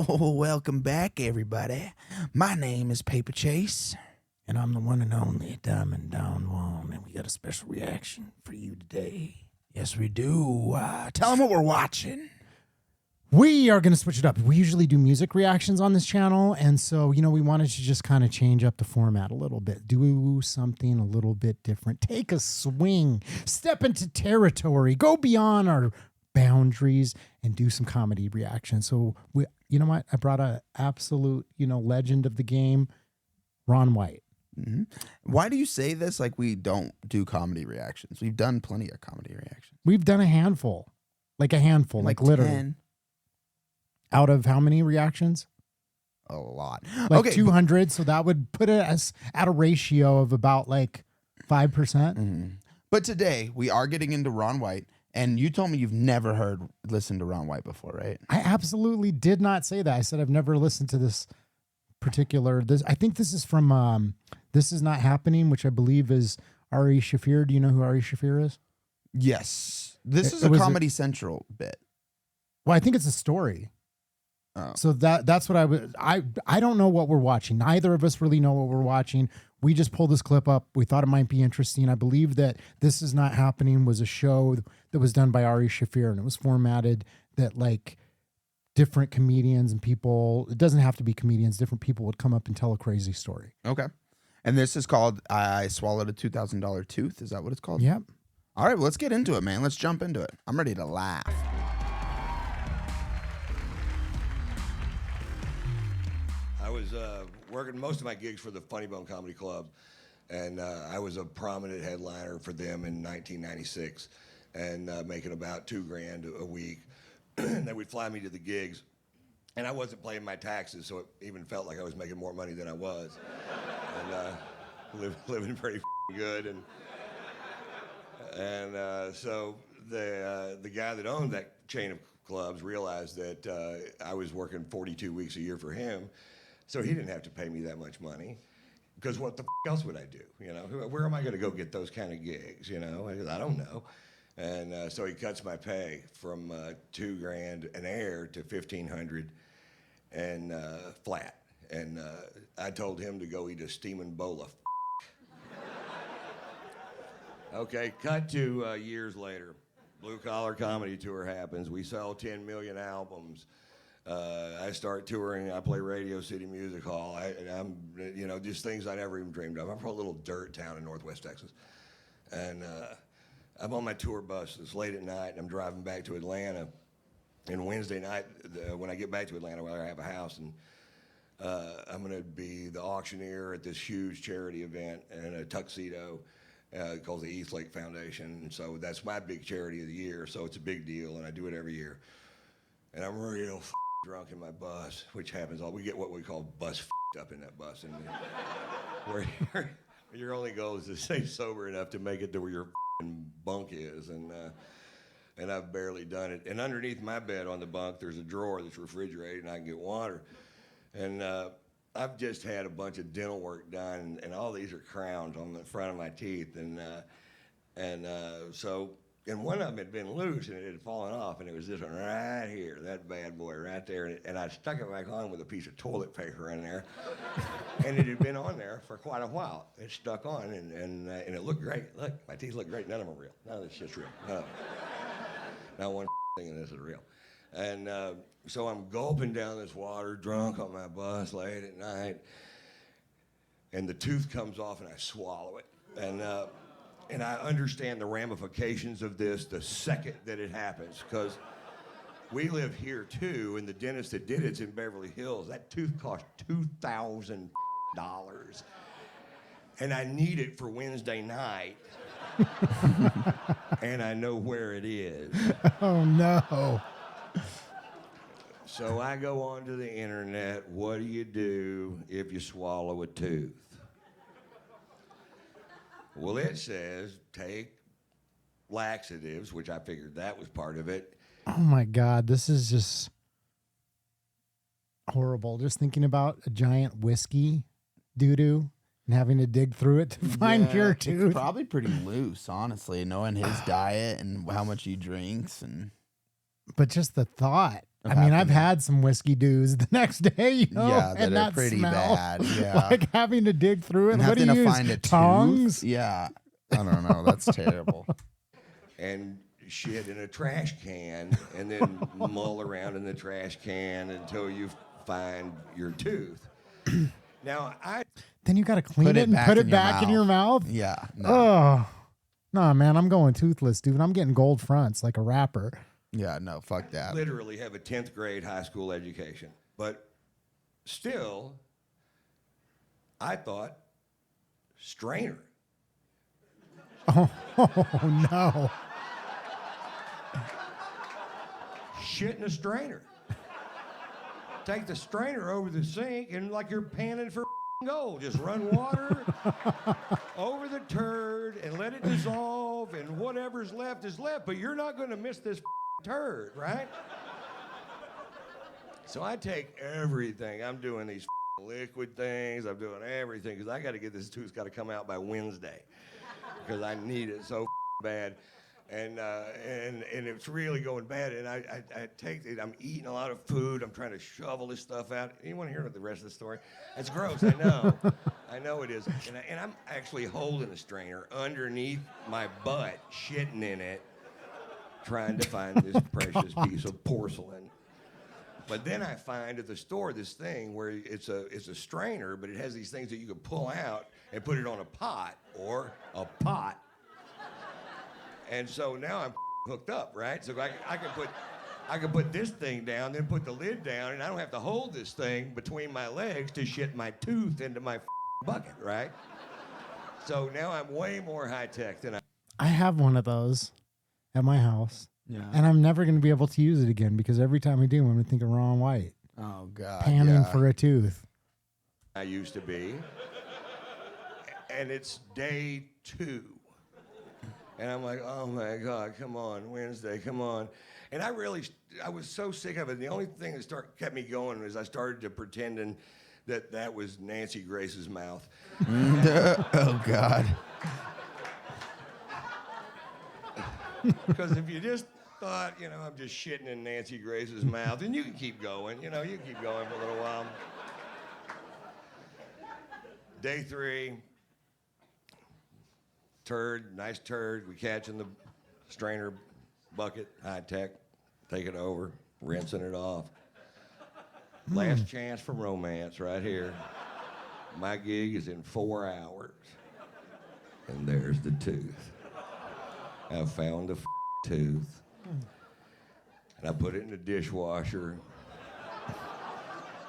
Oh, welcome back, everybody. My name is Paper Chase, and I'm the one and only Diamond Don Juan, and we got a special reaction for you today. Yes, we do. Tell them what we're watching. We are going to switch it up. We usually do music reactions on this channel, and so, we wanted to just kind of change up the format a little bit, do something a little bit different, take a swing, step into territory, go beyond our boundaries, and do some comedy reactions. So, you know what? I brought a absolute, legend of the game, Ron White. Mm-hmm. Why do you say this like we don't do comedy reactions? We've done plenty of comedy reactions. We've done a handful, like literally. 10. Out of how many reactions? A lot. Like okay, 200. So that would put it as at a ratio of about like 5%. Mm-hmm. But today we are getting into Ron White. And you told me you've never listened to Ron White before, right? I absolutely did not say that. I said I've never listened to this particular. I think this is from This Is Not Happening, which I believe is Ari Shaffir. Do you know who Ari Shaffir is? Yes. This is a Comedy Central bit. Well, I think it's a story. Oh. So that's what I don't know what we're watching. Neither of us really know what we're watching. We just pulled this clip up. We thought it might be interesting. I believe that This Is Not Happening was a show that was done by Ari Shaffir, and it was formatted that like different comedians and people, it doesn't have to be comedians, different people would come up and tell a crazy story. Okay. And this is called I Swallowed a $2,000 Tooth. Is that what it's called? Yep. All right, well, let's get into it, man. Let's jump into it. I'm ready to laugh. I was working most of my gigs for the Funny Bone Comedy Club, and I was a prominent headliner for them in 1996, and making about $2,000 a week. They would fly me to the gigs, and I wasn't paying my taxes, so it even felt like I was making more money than I was, and living pretty good. And so the guy that owned that chain of clubs realized that I was working 42 weeks a year for him. So he didn't have to pay me that much money, because what the else would I do? Where am I going to go get those kind of gigs? I don't know. And so he cuts my pay from $2,000 an air to $1,500 and flat. And I told him to go eat a steaming bowl of. Okay, cut to years later. Blue Collar Comedy Tour happens. We sell 10 million albums. I start touring. I play Radio City Music Hall. I'm just things I never even dreamed of. I'm from a little dirt town in Northwest Texas, and I'm on my tour bus. It's late at night, and I'm driving back to Atlanta. And Wednesday night, when I get back to Atlanta, where I have a house, and I'm going to be the auctioneer at this huge charity event in a tuxedo called the East Lake Foundation. And so that's my big charity of the year. So it's a big deal, and I do it every year. And I'm real drunk in my bus, which happens we get what we call bus up in that bus, and where your only goal is to stay sober enough to make it to where your bunk is, and I've barely done it. And underneath my bed on the bunk, there's a drawer that's refrigerated, and I can get water. And I've just had a bunch of dental work done, and all these are crowns on the front of my teeth, and one of them had been loose, and it had fallen off, and it was this one right here, that bad boy right there. And I stuck it back on with a piece of toilet paper in there, and it had been on there for quite a while. It stuck on, and it looked great. Look, my teeth look great. None of them are real. None of this shit's real. Not one thing of this is real. And so I'm gulping down this water, drunk on my bus late at night, and the tooth comes off, and I swallow it. And I understand the ramifications of this the second that it happens, because we live here too, and the dentist that did it's in Beverly Hills. That tooth cost $2,000, and I need it for Wednesday night, and I know where it is. Oh no. So I go onto the internet. What do you do if you swallow a tooth? Well, it says take laxatives, which I figured that was part of it. Oh my God, this is just horrible. Just thinking about a giant whiskey doo-doo and having to dig through it to find your tooth. It's probably pretty loose, honestly, knowing his diet and how much he drinks. But just the thought I mean, I've had some whiskey dews the next day, you know, Yeah, and that are that pretty smell, bad. Yeah. like having to dig through it. And What do having you to use? find a Tongs? tooth. Yeah. I don't know. That's terrible. And shit in a trash can, and then mull around in the trash can until you find your tooth. Now, Then you got to clean Put it it and back put in it your back in your mouth. Yeah. No. Oh, no, man, I'm going toothless, dude. I'm getting gold fronts like a rapper. Yeah. No. Fuck that. literally have a 10th grade high school education, but still, I thought strainer. Oh no. Shit in a strainer. Take the strainer over the sink and like you're panning for gold. Just run water over the turd and let it dissolve, and whatever's left is left. But you're not going to miss this turd, right? So I take everything. I'm doing these liquid things. I'm doing everything because I got to get this tooth. Got to come out by Wednesday because I need it so bad. And it's really going bad. And I take it. I'm eating a lot of food. I'm trying to shovel this stuff out. Anyone hear the rest of the story? It's gross. I know. I know it is. And I'm actually holding a strainer underneath my butt, shitting in it, trying to find this precious piece of porcelain. But then I find at the store this thing where it's a strainer, but it has these things that you can pull out and put it on a pot or a pot. And so now I'm hooked up, right? So I can put this thing down, then put the lid down, and I don't have to hold this thing between my legs to shit my tooth into my bucket, right? So now I'm way more high tech than I have one of those at my house. Yeah. And I'm never going to be able to use it again because every time I do, I'm going to think of Ron White. Oh God. Panning yeah. for a tooth. I used to be. And it's day 2. And I'm like, oh my God, come on, Wednesday, come on. And I was so sick of it. The only thing that kept me going was I started to pretending that was Nancy Grace's mouth. Oh God. Because if you just thought, I'm just shitting in Nancy Grace's mouth, and you can keep going, you can keep going for a little while. Day 3, nice turd. We catch in the strainer bucket, high tech, take it over, rinsing it off. Last chance for romance right here. My gig is in 4 hours. And there's the tooth. I found the tooth. And I put it in the dishwasher.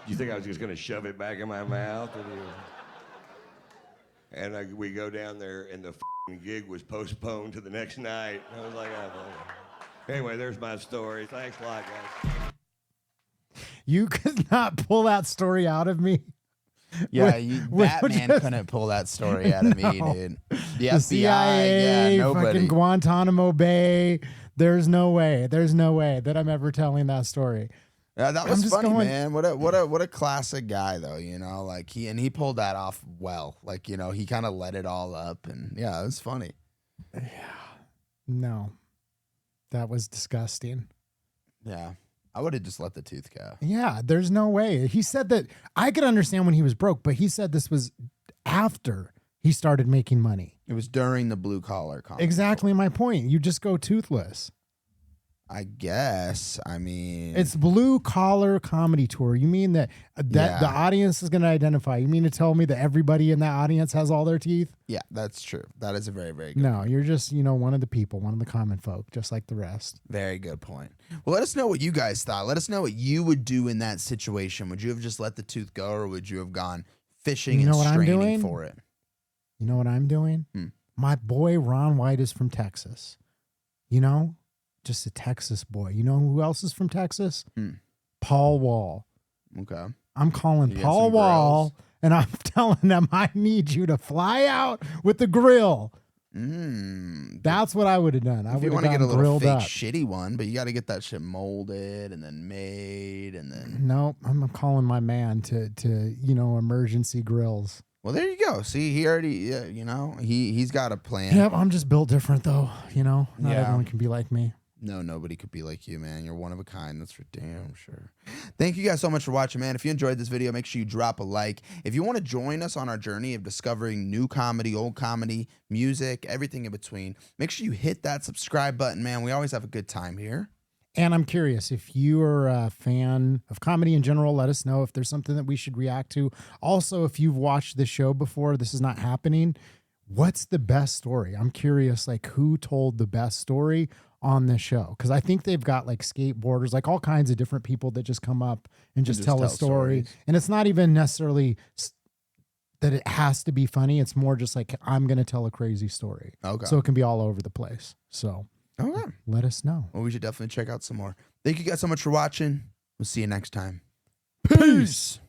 You think I was just going to shove it back in my mouth? And we go down there, and the gig was postponed to the next night. I was like, oh. Anyway, there's my story. Thanks a lot, guys. You could not pull that story out of me. Yeah, With Batman just- couldn't pull that story out of me, No. dude. The The FBI, CIA, yeah, nobody. fucking Guantanamo Bay. There's no way that I'm ever telling that story. Yeah, that I'm was just funny, going- man. What a classic guy, though. Like he pulled that off well. Like he kind of let it all up, and yeah, it was funny. No, that was disgusting. Yeah, I would have just let the tooth go. Yeah, there's no way. He said that I could understand when he was broke, but he said this was after he started making money. It was during the blue collar comedy. Exactly my point. You just go toothless. I guess. I mean, It's blue collar comedy tour. You mean that Yeah. the audience is going to identify? You mean to tell me that everybody in that audience has all their teeth? yeah, that's true. That is a very, very good, No, you're just, one of the people, one of the common folk, just like the rest. very good point. Well, let us know what you guys thought. Let us know what you would do in that situation. Would you have just let the tooth go, or would you have gone fishing You know and what I'm straining doing? for it? You know what I'm doing? My boy Ron White is from Texas. Just a Texas boy. You know who else is from Texas? Paul Wall. Okay. I'm calling You get Paul some Wall, and I'm telling them I need you to fly out with the grill. That's what I would have done. I If you would want have to get a gotten little grilled fake up. shitty one, but you got to get that shit molded and then made and then. No, I'm calling my man to emergency grills. Well, there you go. See, he already, he's got a plan. Yep, I'm just built different though. Not Yeah. everyone can be like me. No, nobody could be like you, man. You're one of a kind. That's for damn sure. Thank you guys so much for watching, man. If you enjoyed this video, make sure you drop a like. If you want to join us on our journey of discovering new comedy, old comedy, music, everything in between, make sure you hit that subscribe button, man. We always have a good time here. And I'm curious, if you are a fan of comedy in general, let us know if there's something that we should react to. Also, if you've watched the show before, this is not happening, what's the best story? I'm curious, like, who told the best story on this show? Because I think they've got like skateboarders, like all kinds of different people that just come up and just tell a story. stories. And it's not even necessarily that it has to be funny. It's more just like, I'm going to tell a crazy story. Okay. So it can be all over the place. So Okay. let us know. Well, we should definitely check out some more. Thank you guys so much for watching. We'll see you next time. Peace.